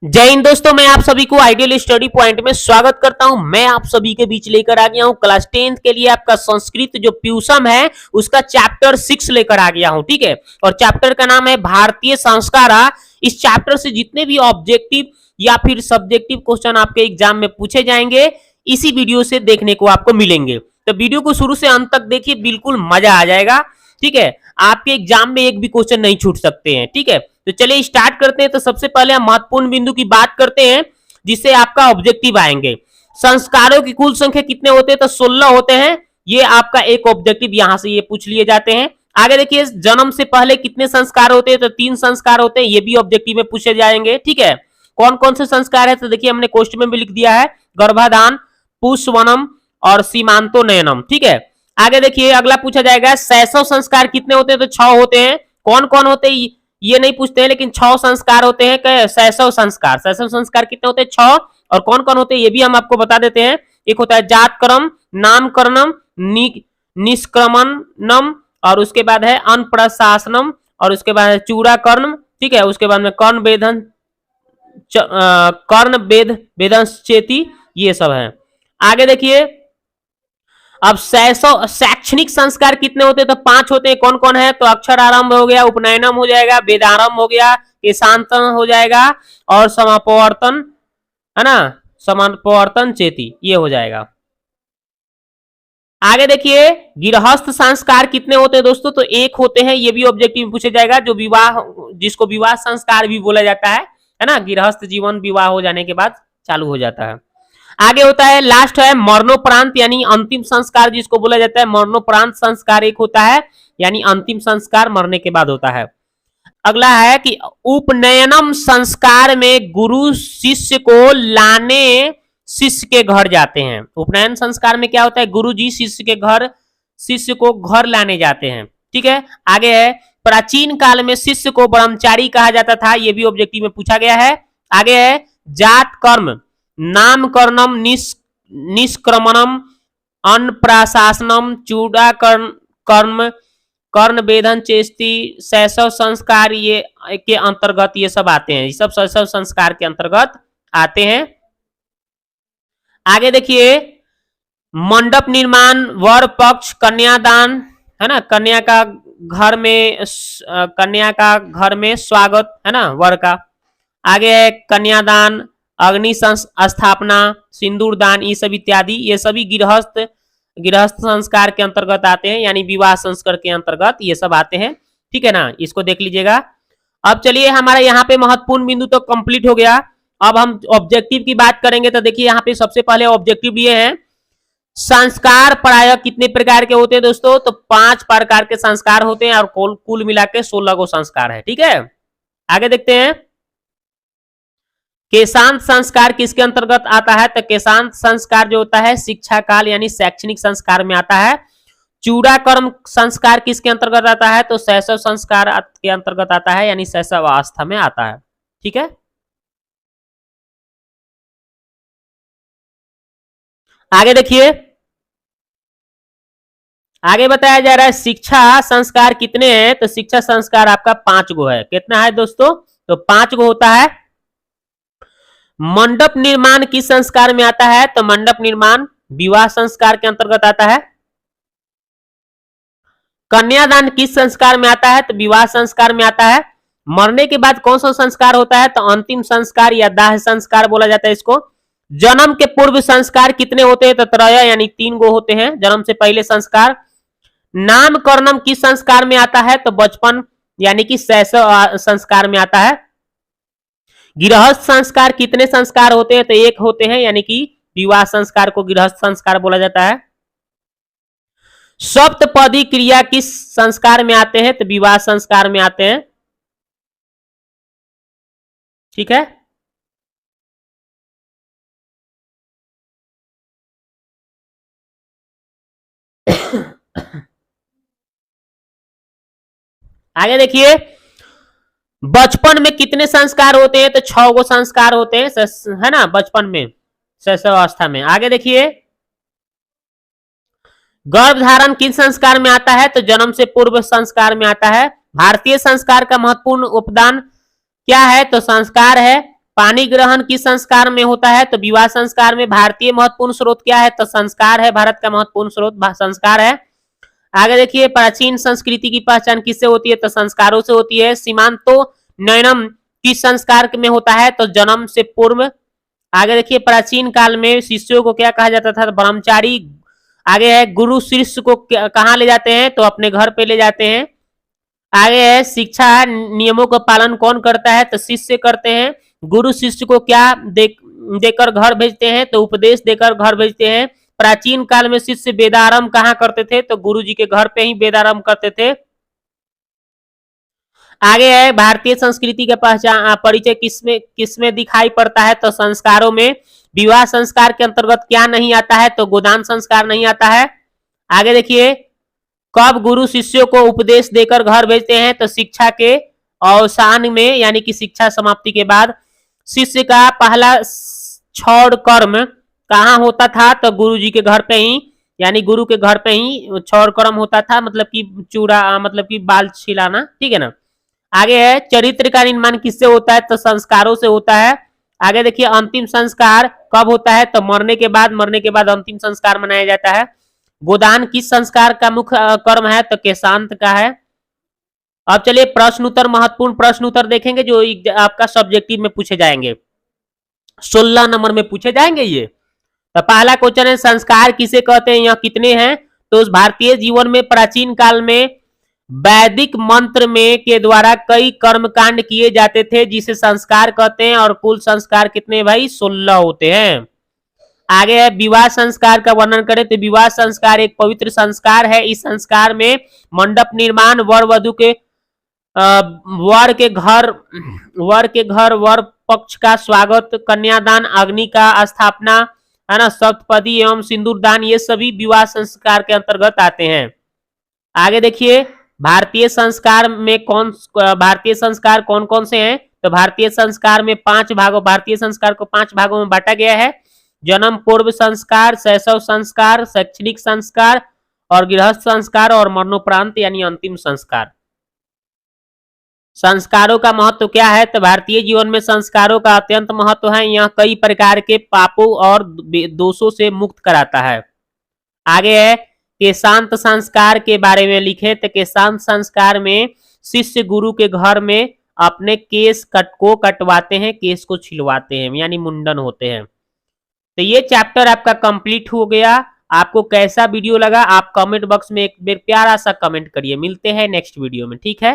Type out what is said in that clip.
जय हिंद दोस्तों, मैं आप सभी को आइडियल स्टडी पॉइंट में स्वागत करता हूं। मैं आप सभी के बीच लेकर आ गया हूं क्लास 10th के लिए आपका संस्कृत जो प्यूसम है उसका चैप्टर 6 लेकर आ गया हूं। ठीक है, और चैप्टर का नाम है भारतीय संस्कारा। इस चैप्टर से जितने भी ऑब्जेक्टिव या फिर सब्जेक्टिव क्वेश्चन आपके एग्जाम में पूछे जाएंगे इसी वीडियो से देखने को आपको मिलेंगे। तो वीडियो को शुरू से अंत तक देखिए, बिल्कुल मजा आ जाएगा। ठीक है, आपके एग्जाम में एक भी क्वेश्चन नहीं छूट सकते हैं। ठीक है, तो चलिए स्टार्ट करते हैं। तो सबसे पहले हम महत्वपूर्ण बिंदु की बात करते हैं जिससे आपका ऑब्जेक्टिव आएंगे। संस्कारों की कुल संख्या कितने होते हैं? तो 16 होते हैं। ये आपका एक ऑब्जेक्टिव यहां से ये पूछ लिए जाते हैं। आगे देखिए, जन्म से पहले कितने संस्कार होते हैं? तो 3 संस्कार होते हैं। ये भी ऑब्जेक्टिव में पूछे जाएंगे। ठीक है, कौन कौन से संस्कार है? तो देखिए हमने क्वेश्चन में भी लिख दिया है, गर्भाधान, पुष्पवनम और सीमांतो नयनम। ठीक है, आगे देखिए अगला पूछा जाएगा, शैशव संस्कार कितने होते हैं? तो 6 होते हैं। कौन कौन होते हैं ये नहीं पूछते हैं, लेकिन 6 संस्कार होते हैं। शैशव संस्कार, शैशव संस्कार कितने होते हैं? 6। और कौन कौन होते हैं ये भी हम आपको बता देते हैं। एक होता है जातकर्म, नामकरणम, निष्क्रमणम, और उसके बाद है अनप्रशासनम, और उसके बाद है चूड़ाकर्ण। ठीक है, उसके बाद में कर्ण वेदन, कर्ण वेदन चेती, ये सब है। आगे देखिए, अब शैक्षणिक संस्कार कितने होते हैं? तो 5 होते हैं। कौन कौन है? तो अक्षर आरंभ हो गया, उपनयनम हो जाएगा, वेदारंभ हो गया, केशांतन हो जाएगा, और समापवर्तन है ना, समापवर्तन चेती, ये हो जाएगा। आगे देखिए, गृहस्थ संस्कार कितने होते हैं दोस्तों? तो 1 होते हैं। ये भी ऑब्जेक्टिव में पूछे जाएगा, जो विवाह, जिसको विवाह संस्कार भी बोला जाता है ना। गृहस्थ जीवन विवाह हो जाने के बाद चालू हो जाता है। आगे होता है, लास्ट है मरणोपरांत, यानी अंतिम संस्कार जिसको बोला जाता है। मरणोपरांत संस्कार एक होता है, यानी अंतिम संस्कार मरने के बाद होता है। अगला है कि उपनयनम संस्कार में गुरु शिष्य को लाने शिष्य के घर जाते हैं। उपनयन संस्कार में क्या होता है? गुरु जी शिष्य को घर लाने जाते हैं। ठीक है, आगे है, प्राचीन काल में शिष्य को ब्रह्मचारी कहा जाता था। यह भी ऑब्जेक्टिव में पूछा गया है। आगे है, जात कर्म, नामकरणम, निष्क्रमणम, अनप्रशासनम, चूड़ाकर्ण, कर्ण वेदन चेष्टि, शैशव संस्कार, ये के अंतर्गत ये सब आते हैं। ये सब शैशव संस्कार के अंतर्गत आते हैं। आगे देखिए, मंडप निर्माण, वर पक्ष, कन्यादान है ना, कन्या का घर में स्वागत है ना वर का। आगे है कन्यादान, अग्नि स्थापना, सिंदूर दान, ये सब इत्यादि, ये सभी गृहस्थ संस्कार के अंतर्गत आते हैं, यानी विवाह संस्कार के अंतर्गत ये सब आते हैं। ठीक है ना, इसको देख लीजिएगा। अब चलिए, हमारा यहाँ पे महत्वपूर्ण बिंदु तो कंप्लीट हो गया। अब हम ऑब्जेक्टिव की बात करेंगे। तो देखिए यहाँ पे सबसे पहले ऑब्जेक्टिव ये है, संस्कार प्रायः कितने प्रकार के होते हैं दोस्तों? तो 5 प्रकार के संस्कार होते हैं, और कुल मिला के 16 गो संस्कार है। ठीक है, आगे देखते हैं, केशांत संस्कार किसके अंतर्गत आता है? तो केशांत संस्कार जो होता है शिक्षा काल यानी शैक्षणिक संस्कार में आता है। चूड़ाकर्म संस्कार किसके अंतर्गत आता है? तो शैशव संस्कार के अंतर्गत आता है, यानी शैशव अवस्था में आता है। ठीक है, आगे देखिए, आगे बताया जा रहा है शिक्षा संस्कार कितने हैं? तो शिक्षा संस्कार आपका 5 गो है। कितना है दोस्तों? तो 5 गो होता है। मंडप निर्माण किस संस्कार में आता है? तो मंडप निर्माण विवाह संस्कार के अंतर्गत आता है। कन्यादान किस संस्कार में आता है? तो विवाह संस्कार में आता है। मरने के बाद कौन सा संस्कार होता है? तो अंतिम संस्कार या दाह संस्कार बोला जाता है इसको। जन्म के पूर्व संस्कार कितने होते हैं? तो 3, यानी 3 गो होते हैं जन्म से पहले संस्कार। नामकरणम किस संस्कार में आता है? तो बचपन यानी कि शैशव संस्कार में आता है। गृहस्थ संस्कार कितने संस्कार होते हैं? तो 1 होते हैं, यानी कि विवाह संस्कार को गृहस्थ संस्कार बोला जाता है। सप्तपदी क्रिया किस संस्कार में आते हैं? तो विवाह संस्कार में आते हैं। ठीक है, आगे देखिए, बचपन में कितने संस्कार होते हैं? तो 6 गो संस्कार होते हैं, है ना, बचपन में, शैशव अवस्था में। आगे देखिए, गर्भधारण किस संस्कार में आता है? तो जन्म से पूर्व संस्कार में आता है। भारतीय संस्कार का महत्वपूर्ण उपदान क्या है? तो संस्कार है पानी ग्रहण किस संस्कार में होता है? तो विवाह संस्कार में। भारतीय महत्वपूर्ण स्रोत क्या है? तो संस्कार है, भारत का महत्वपूर्ण स्रोत संस्कार है। आगे देखिए, प्राचीन संस्कृति की पहचान किससे होती है? तो संस्कारों से होती है। सीमांतो नयनम किस संस्कार में होता है? तो जन्म से पूर्व। आगे देखिए, प्राचीन काल में शिष्यों को क्या कहा जाता था? ब्रह्मचारी। आगे है, गुरु शिष्य को कहाँ ले जाते हैं? तो अपने घर पे ले जाते हैं। आगे है, शिक्षा नियमों का पालन कौन करता है? तो शिष्य करते हैं। गुरु शिष्य को क्या देकर घर भेजते हैं? तो उपदेश देकर घर भेजते हैं। प्राचीन काल में शिष्य वेदारंभ कहाँ करते थे? तो गुरु जी के घर पे ही वेदारंभ करते थे। आगे है, भारतीय संस्कृति का पहचान परिचय किसमें किसमें दिखाई पड़ता है? तो संस्कारों में। विवाह संस्कार के अंतर्गत क्या नहीं आता है? तो गोदान संस्कार नहीं आता है। आगे देखिए, कब गुरु शिष्यों को उपदेश देकर घर भेजते हैं? तो शिक्षा के अवसान में, यानी कि शिक्षा समाप्ति के बाद। शिष्य का पहला छौड़ कर्म कहाँ होता था? तो गुरु जी के घर पे ही, यानी गुरु के घर पे ही छौड़ कर्म होता था, मतलब कि चूड़ा, मतलब कि बाल छिलाना, ठीक है ना। आगे है, चरित्र का निर्माण किससे होता है? तो संस्कारों से होता है। आगे देखिए, अंतिम संस्कार कब होता है? तो मरने के बाद। मरने के बाद अंतिम संस्कार मनाया जाता है। गोदान किस संस्कार का मुख्य कर्म है? तो केशांत का है। अब चलिए प्रश्न उत्तर, महत्वपूर्ण प्रश्न उत्तर देखेंगे जो आपका सब्जेक्टिव में पूछे जाएंगे, 16 नंबर में पूछे जाएंगे ये। तो पहला क्वेश्चन है, संस्कार किसे कहते हैं? यह कितने हैं? तो उस भारतीय जीवन में प्राचीन काल में वैदिक मंत्र में के द्वारा कई कर्मकांड किए जाते थे, जिसे संस्कार कहते हैं। और कुल संस्कार कितने भाई? 16 होते हैं। आगे है, विवाह संस्कार का वर्णन करें। तो विवाह संस्कार एक पवित्र संस्कार है। इस संस्कार में मंडप निर्माण, वर वधु के वर के घर वर पक्ष का स्वागत, कन्यादान, अग्नि का स्थापना, है ना, सप्तपदी एवं सिंदूरदान, ये सभी विवाह संस्कार के अंतर्गत आते हैं। आगे देखिए, भारतीय संस्कार कौन कौन से हैं? तो भारतीय संस्कार में 5 भागों, भारतीय संस्कार को 5 भागों में बांटा गया है। जन्म पूर्व संस्कार, शैशव संस्कार, शैक्षणिक संस्कार और गृहस्थ संस्कार, और मरणोपरांत यानी अंतिम संस्कार। संस्कारों का महत्व क्या है? तो भारतीय जीवन में संस्कारों का अत्यंत महत्व है। यह कई प्रकार के पापों और दोषों से मुक्त कराता है। आगे है, केशांत संस्कार के बारे में लिखे। तो केशांत संस्कार में शिष्य गुरु के घर में अपने केस को कटवाते हैं, केस को छिलवाते हैं, यानी मुंडन होते हैं। तो ये चैप्टर आपका कंप्लीट हो गया। आपको कैसा वीडियो लगा आप कमेंट बॉक्स में एक प्यारा सा कमेंट करिए। मिलते हैं नेक्स्ट वीडियो में, ठीक है।